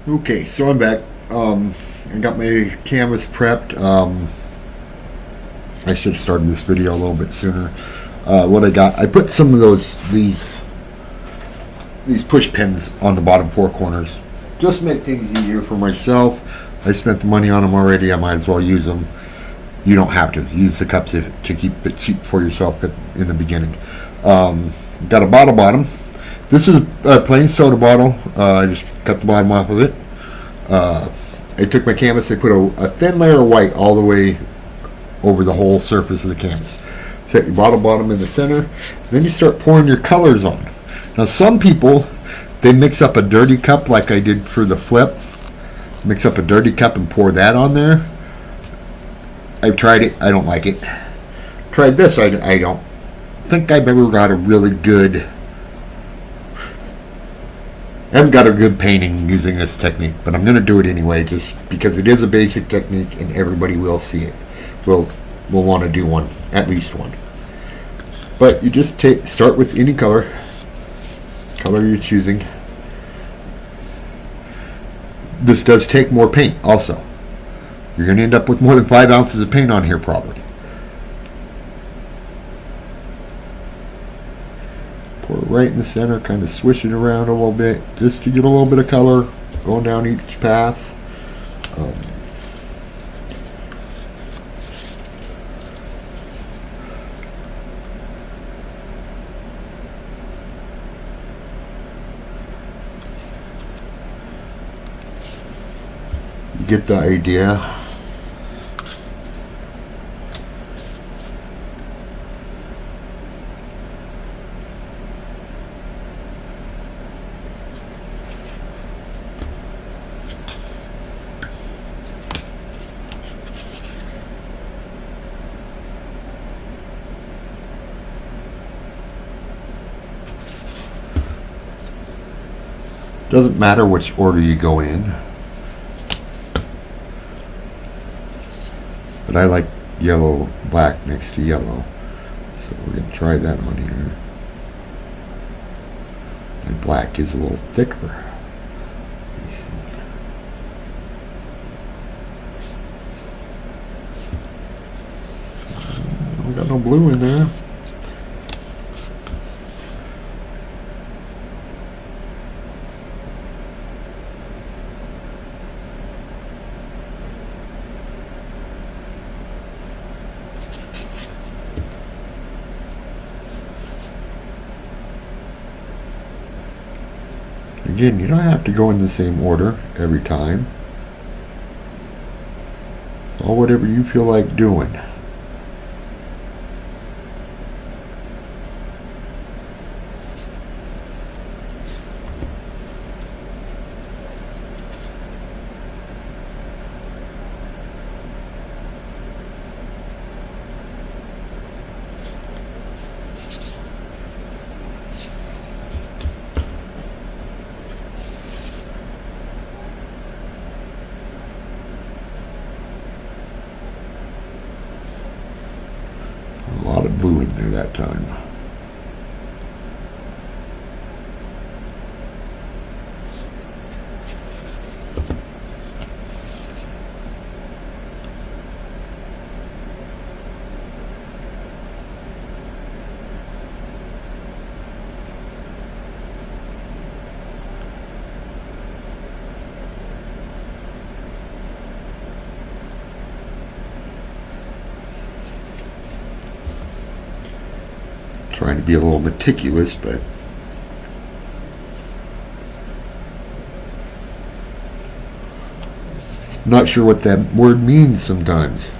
Okay, so I'm back. I got my canvas prepped. I should have started this video a little bit sooner. What I got, I put some of these push pins on the bottom four corners. Just make things easier for myself. I spent the money on them already. I might as well use them. You don't have to use the cups to keep it cheap for yourself in the beginning. Got a bottle bottom. This is a plain soda bottle. I just cut the bottom off of it. I took my canvas. I put a thin layer of white all the way over the whole surface of the canvas. Set your bottle bottom in the center. Then you start pouring your colors on. Now some people, they mix up a dirty cup like I did for the flip. Mix up a dirty cup and pour that on there. I've tried it. I don't like it. Tried this. I don't think I've ever got a really good... I haven't got a good painting using this technique, but I'm going to do it anyway just because it is a basic technique and everybody will see it. Will want to do one, at least one. But you just start with any color you're choosing. This does take more paint also. You're going to end up with more than 5 ounces of paint on here probably. Pour it right in the center, kind of swish it around a little bit just to get a little bit of color going down each path. You get the idea. Doesn't matter which order you go in, but I like yellow, black next to yellow, so we're going to try that on here. And black is a little thicker. We got no blue in there. Again, you don't have to go in the same order every time. It's all whatever you feel like doing. A lot of blue in there that time. Trying to be a little meticulous, but not sure what that word means sometimes.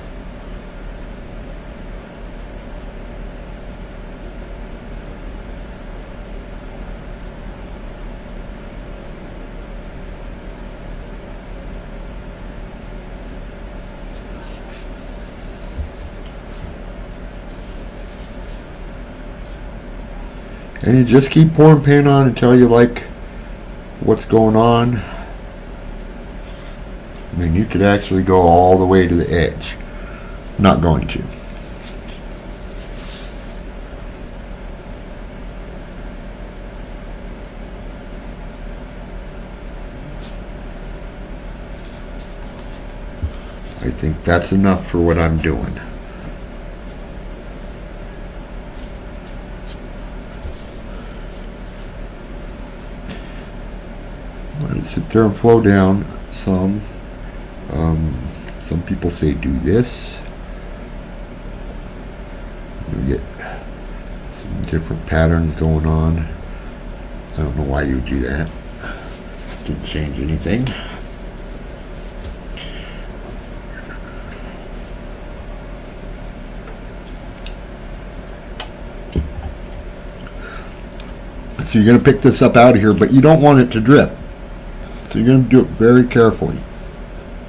And you just keep pouring paint on until you like what's going on. I mean, you could actually go all the way to the edge. Not going to. I think that's enough for what I'm doing. Let it sit there and flow down some. Some people say do this. You get some different patterns going on. I don't know why you would do that. Didn't change anything. So you're going to pick this up out of here, but you don't want it to drip. So you're going to do it very carefully.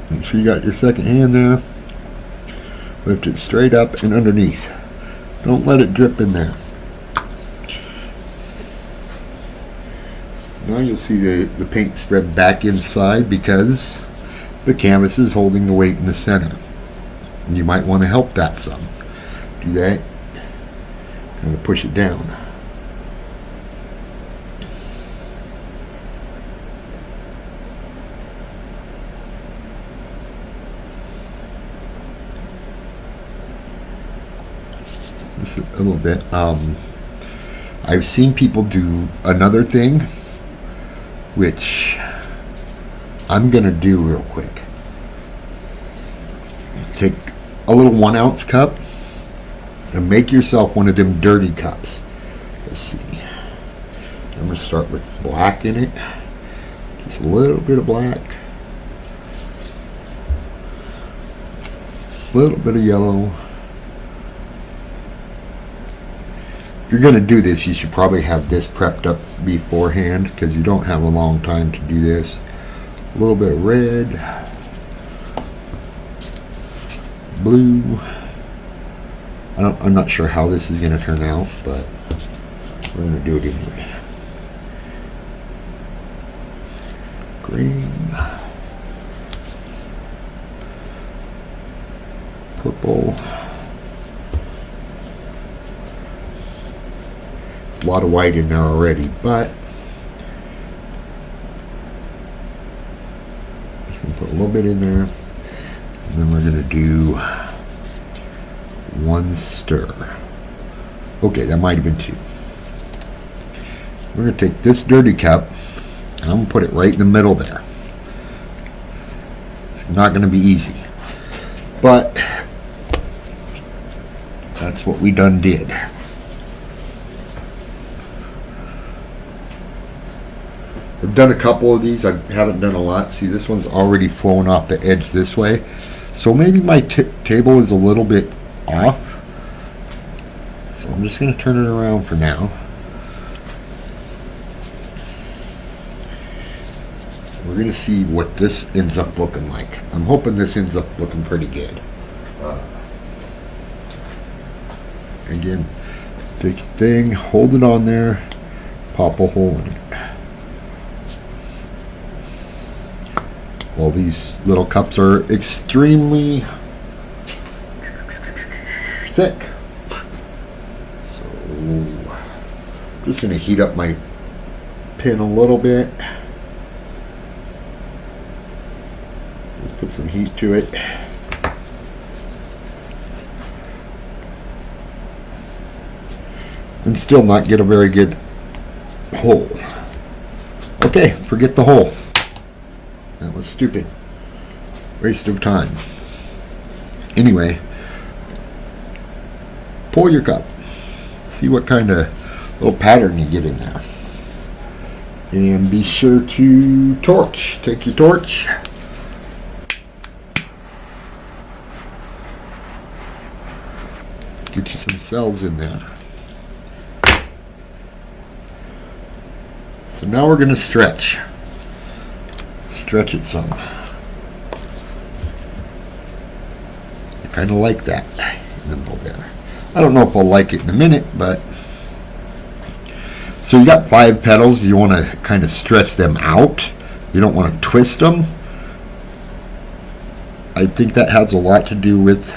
Make sure you got your second hand there. Lift it straight up and underneath. Don't let it drip in there. Now you'll see the paint spread back inside because the canvas is holding the weight in the center. And you might want to help that some. Do that. Kind of push it down. Just a little bit. I've seen people do another thing, which I'm gonna do real quick. Take a little 1 ounce cup and make yourself one of them dirty cups. Let's see. I'm gonna start with black in it. Just a little bit of black. A little bit of yellow. If you're going to do this, you should probably have this prepped up beforehand because you don't have a long time to do this. A little bit of red, blue. I'm not sure how this is going to turn out, but we're going to do it anyway. Green, purple. A lot of white in there already, but just gonna put a little bit in there, and then we're gonna do 1 stir. Okay, that might have been 2. We're gonna take this dirty cup and I'm gonna put it right in the middle there. It's not gonna be easy, but that's what we done did. I've done a couple of these. I haven't done a lot. See, this one's already flowing off the edge this way. So maybe my table is a little bit off. So I'm just going to turn it around for now. We're going to see what this ends up looking like. I'm hoping this ends up looking pretty good. Again, take your thing, hold it on there, pop a hole in it. Well, these little cups are extremely thick. So I'm just going to heat up my pin a little bit. Just put some heat to it. And still not get a very good hole. Okay, forget the hole. That was stupid. Waste of time. Anyway, pull your cup. See what kind of little pattern you get in there. And be sure to torch. Take your torch. Get you some cells in there. So now we're going to stretch. Stretch it some. I kind of like that in the middle there. I don't know if I'll like it in a minute, but so you got 5 petals. You want to kind of stretch them out. You don't want to twist them. I think that has a lot to do with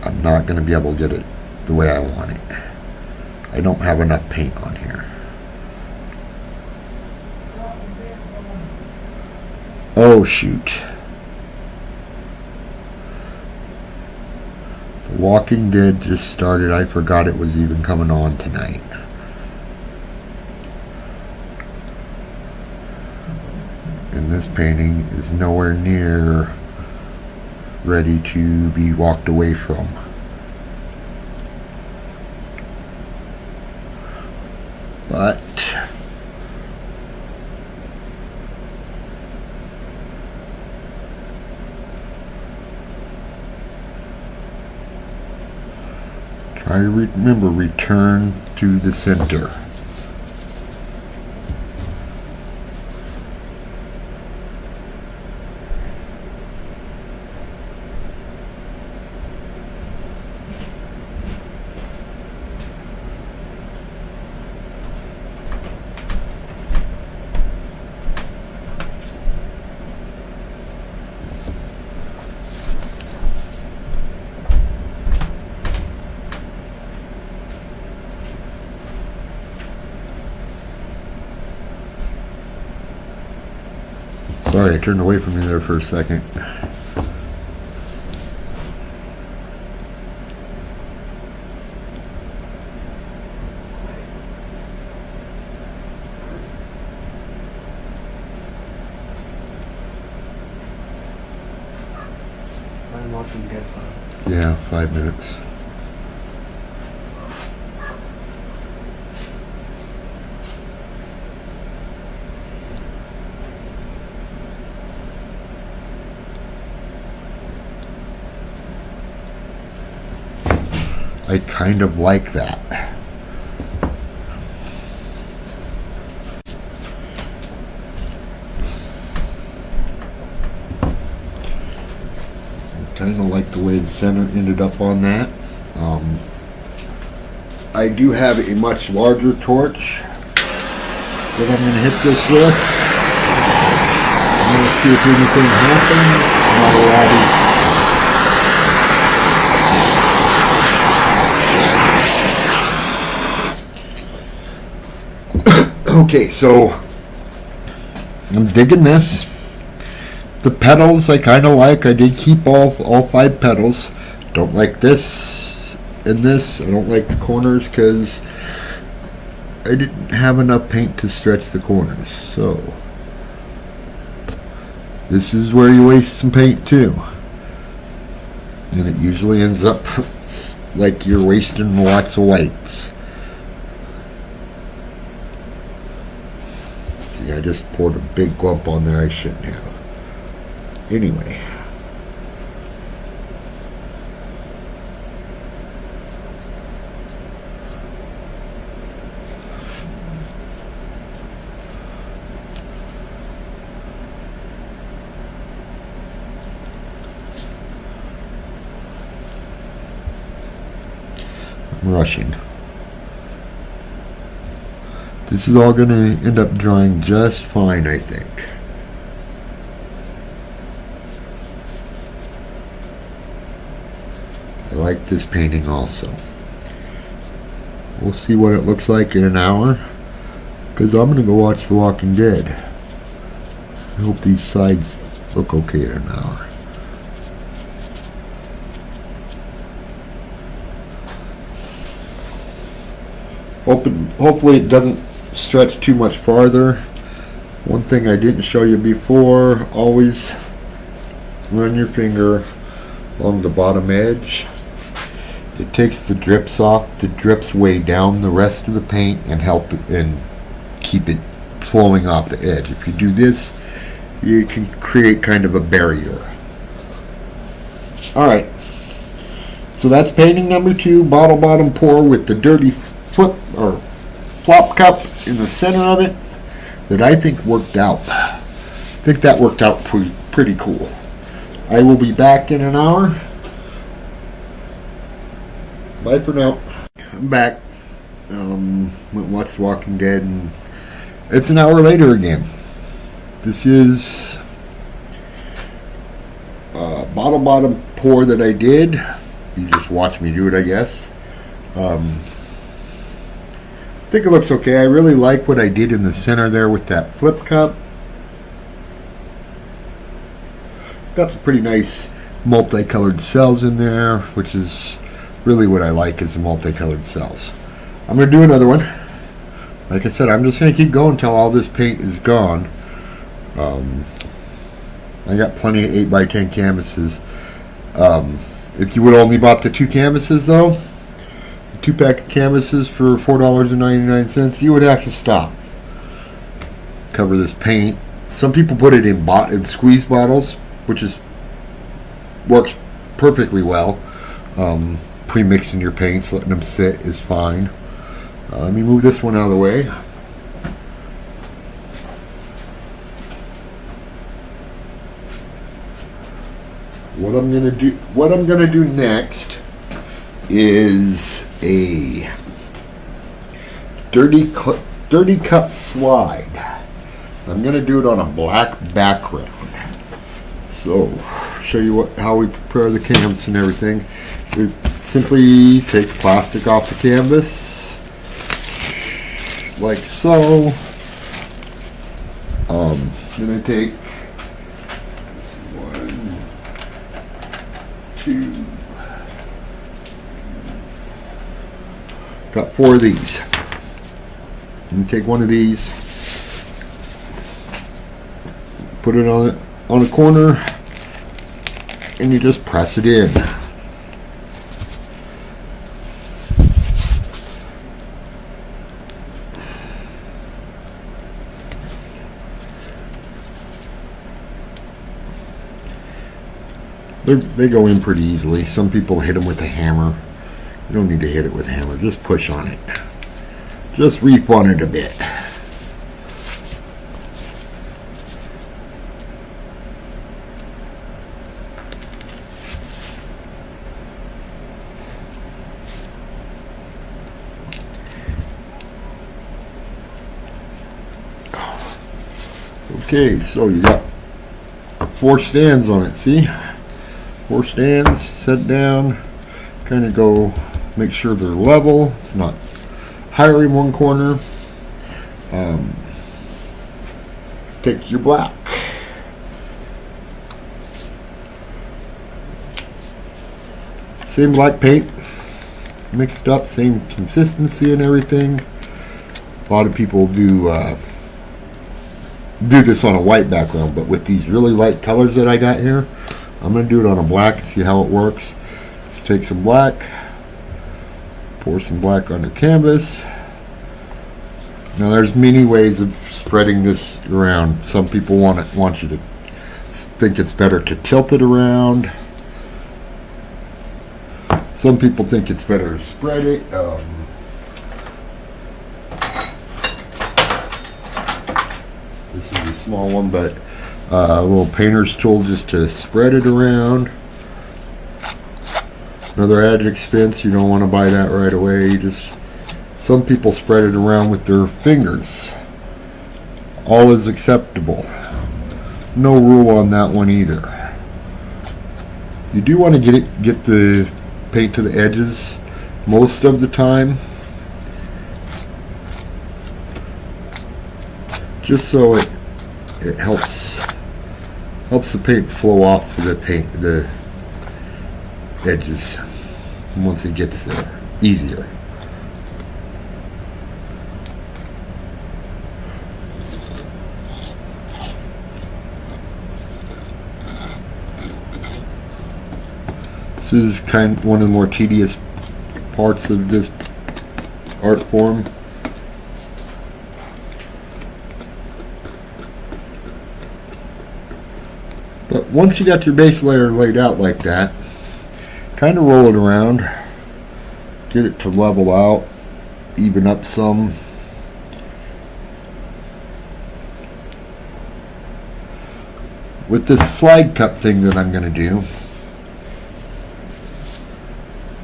I'm not going to be able to get it the way I want it. I don't have enough paint on here. Oh shoot. The Walking Dead just started. I forgot it was even coming on tonight. And this painting is nowhere near ready to be walked away from. But try to remember, return to the center. Sorry, I turned away from you there for a second. I'm watching Dead Song. Yeah, 5 minutes. I kind of like that. I kind of like the way the center ended up on that. I do have a much larger torch that I'm going to hit this with. I'm going to see if anything happens. Not a lot of Okay, so I'm digging this. The petals I kind of like. I did keep all 5 petals. Don't like this and this. I don't like the corners because I didn't have enough paint to stretch the corners. So this is where you waste some paint too. And it usually ends up like you're wasting lots of whites. I just poured a big glump on there I shouldn't have. Anyway. I'm rushing. This is all going to end up drying just fine, I think. I like this painting also. We'll see what it looks like in an hour, because I'm going to go watch The Walking Dead. I hope these sides look okay in an hour. Hopefully it doesn't stretch too much farther. One thing I didn't show you before, always run your finger along the bottom edge. It takes the drips off. The drips weigh down the rest of the paint and help it and keep it flowing off the edge. If you do this, you can create kind of a barrier. Alright, so that's painting number 2, bottle bottom pour with the dirty flip or flop cup in the center of it, that I think worked out. I think that worked out pretty cool. I will be back in an hour. Bye for now. I'm back. Went and watched The Walking Dead, and it's an hour later again. This is bottle bottom pour that I did. You just watch me do it, I guess. I think it looks okay. I really like what I did in the center there with that flip cup. got some pretty nice multicolored cells in there, which is really what I like, is the multicolored cells. I'm going to do another one. Like I said, I'm just going to keep going until all this paint is gone. I got plenty of 8x10 canvases. If you would only bought the 2 canvases though, 2-pack of canvases for $4.99, you would have to stop. Cover this paint. Some people put it in squeeze bottles, which works perfectly well. Pre-mixing your paints, letting them sit is fine. Let me move this one out of the way. What I'm gonna do next is a dirty cup slide. I'm gonna do it on a black background. So, show you how we prepare the canvas and everything. We simply take the plastic off the canvas, like so. Then I take 1, 2, got 4 of these. And take one of these, put it on a corner, and you just press it in. They go in pretty easily. Some people hit them with a hammer. You don't need to hit it with a hammer. Just push on it. Just reap on it a bit. Okay, so you got 4 stands on it, see? 4 stands, set down, kind of go, make sure they're level, it's not higher in one corner. Take your black. Same black paint, mixed up, same consistency and everything. A lot of people do this on a white background, but with these really light colors that I got here, I'm going to do it on a black and see how it works. Let's take some black, pour some black on the canvas. Now there's many ways of spreading this around. Some people want you to think it's better to tilt it around. Some people think it's better to spread it. This is a small one, but a little painter's tool just to spread it around. Another added expense, you don't want to buy that right away. Some people spread it around with their fingers. All is acceptable. No rule on that one either. You do want to get the paint to the edges most of the time, just so it helps the paint flow off the edges once it gets there easier. This is one of the more tedious parts of this art form. But once you got your base layer laid out like that, kind of roll it around, get it to level out, even up some. With this slide cup thing that I'm going to do,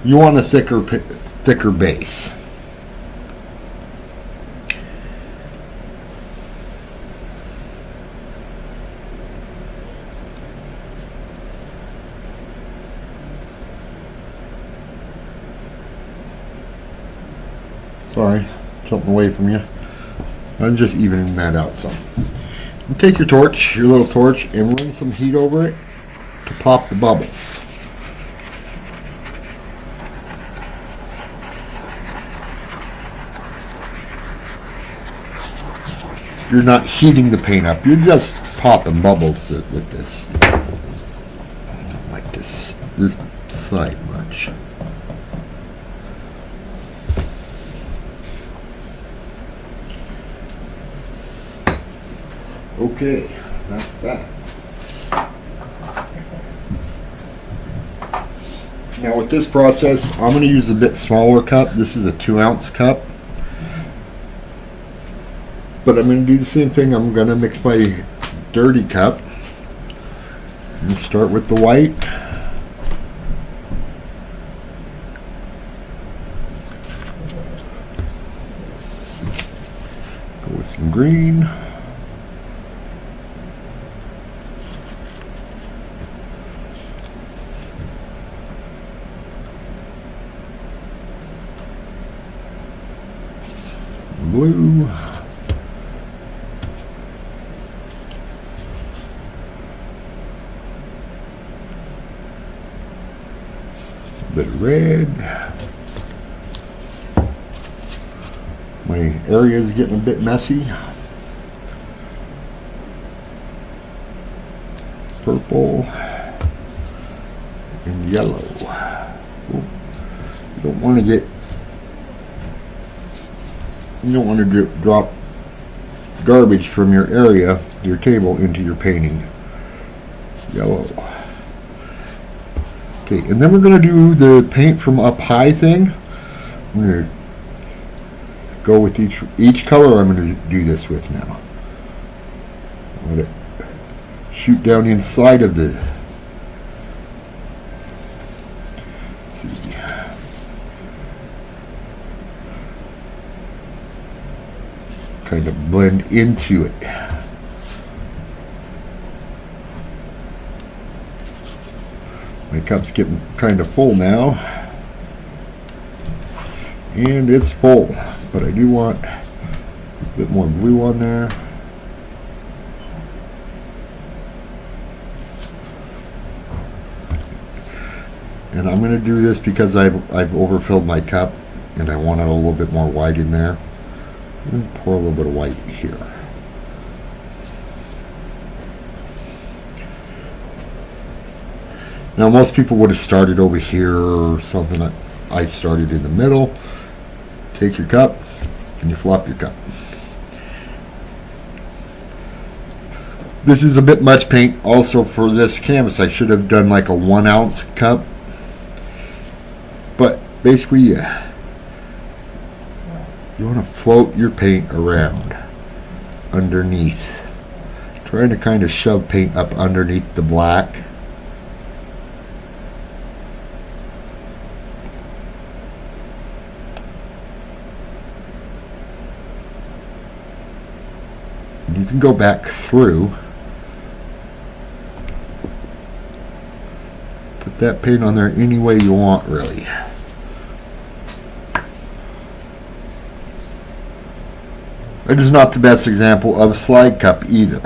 you want a thicker base. Sorry, jumping away from you. I'm just evening that out some. You take your torch, your little torch, and run some heat over it. to pop the bubbles. You're not heating the paint up, you're just popping bubbles with this. I don't like this side much. Okay, that's that. Now with this process, I'm going to use a bit smaller cup. This is a 2-ounce cup. But I'm going to do the same thing. I'm going to mix my dirty cup. And start with the white. Go with some green. Blue. A bit of red. My area is getting a bit messy. Purple and yellow. You don't want to get You don't want to drop garbage from your area, your table, into your painting. Yellow. Okay, and then we're going to do the paint from up high thing. I'm going to go with each color I'm going to do this with now. Let it shoot down inside of the... kind of blend into it. My cup's getting kind of full now, and it's full, but I do want a bit more blue on there. And I'm going to do this because I've overfilled my cup and I wanted a little bit more white in there. And pour a little bit of white here. Now most people would have started over here or something. I started in the middle. Take your cup and you flop your cup. This is a bit much paint also for this canvas. I should have done like a 1-ounce cup. But basically, yeah. You want to float your paint around underneath. Trying to kind of shove paint up underneath the black. And you can go back through. Put that paint on there any way you want, really. It is not the best example of a slide cup either.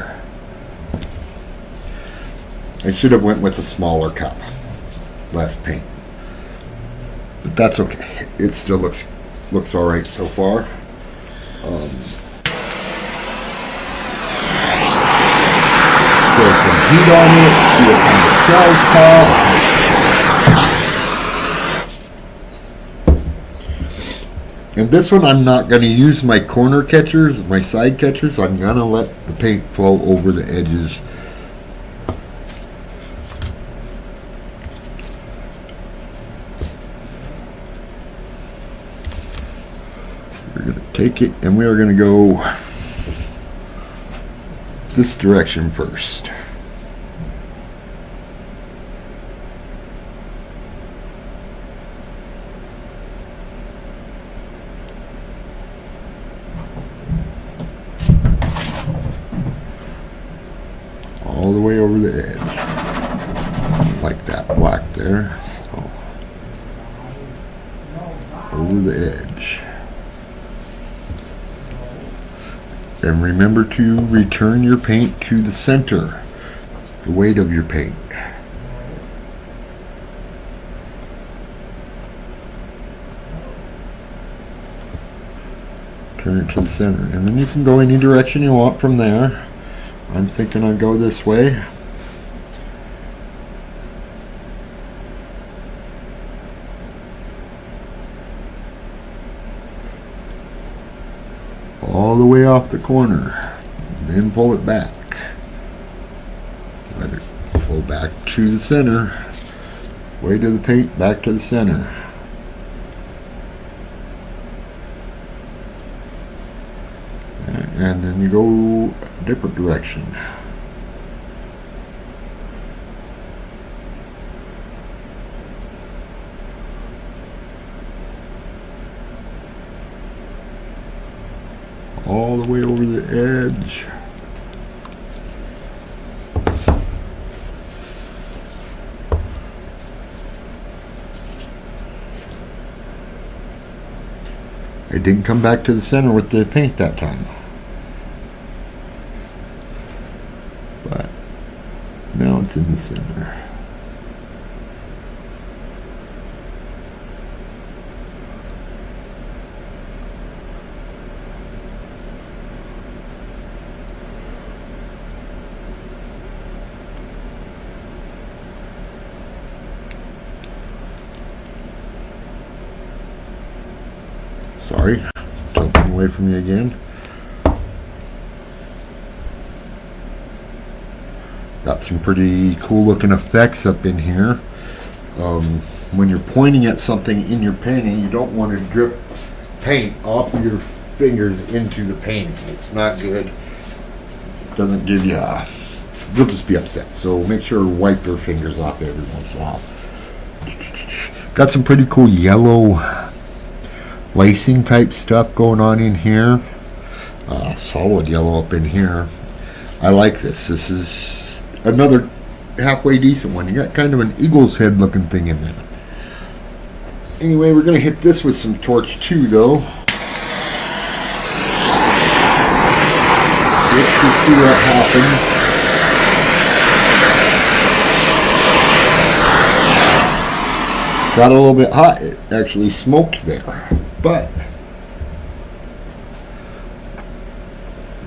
I should have went with a smaller cup, less paint, but that's okay. It still looks all right so far. Throw some heat on it, see what kind of cells pop. And this one I'm not going to use my corner catchers, my side catchers. I'm going to let the paint flow over the edges. We're going to take it and we are going to go this direction first. All the way over the edge, like that black there, so over the edge. And remember to return your paint to the center, the weight of your paint. turn it to the center, and then you can go any direction you want from there. I'm thinking I'll go this way. All the way off the corner, then pull it back. Let it flow back to the center. Way to the paint, back to the center. And then you go a different direction. All the way over the edge. I didn't come back to the center with the paint that time. But now it's in the center. Sorry, tilting away from you again. Got some pretty cool looking effects up in here. When you're pointing at something in your painting, you don't want to drip paint off of your fingers into the painting. It's not good. It doesn't give you you'll just be upset. So make sure to wipe your fingers off every once in a while. Got some pretty cool yellow lacing type stuff going on in here. Solid yellow up in here. I like this. This is another halfway decent one. You got kind of an eagle's head looking thing in there. Anyway, we're going to hit this with some torch too, though. Let's just see what happens. Got a little bit hot. It actually smoked there. But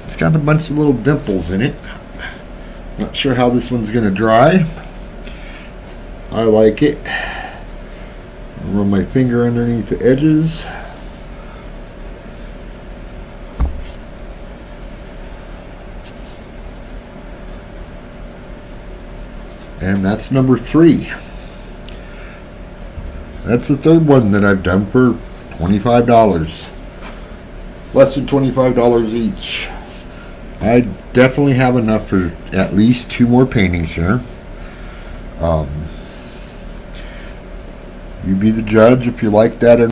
it's got a bunch of little dimples in it. Not sure how this one's going to dry. I like it. I'll run my finger underneath the edges. And that's number 3. That's the third one that I've done for $25. Less than $25 each. I definitely have enough for at least 2 more paintings here. You be the judge if you like that or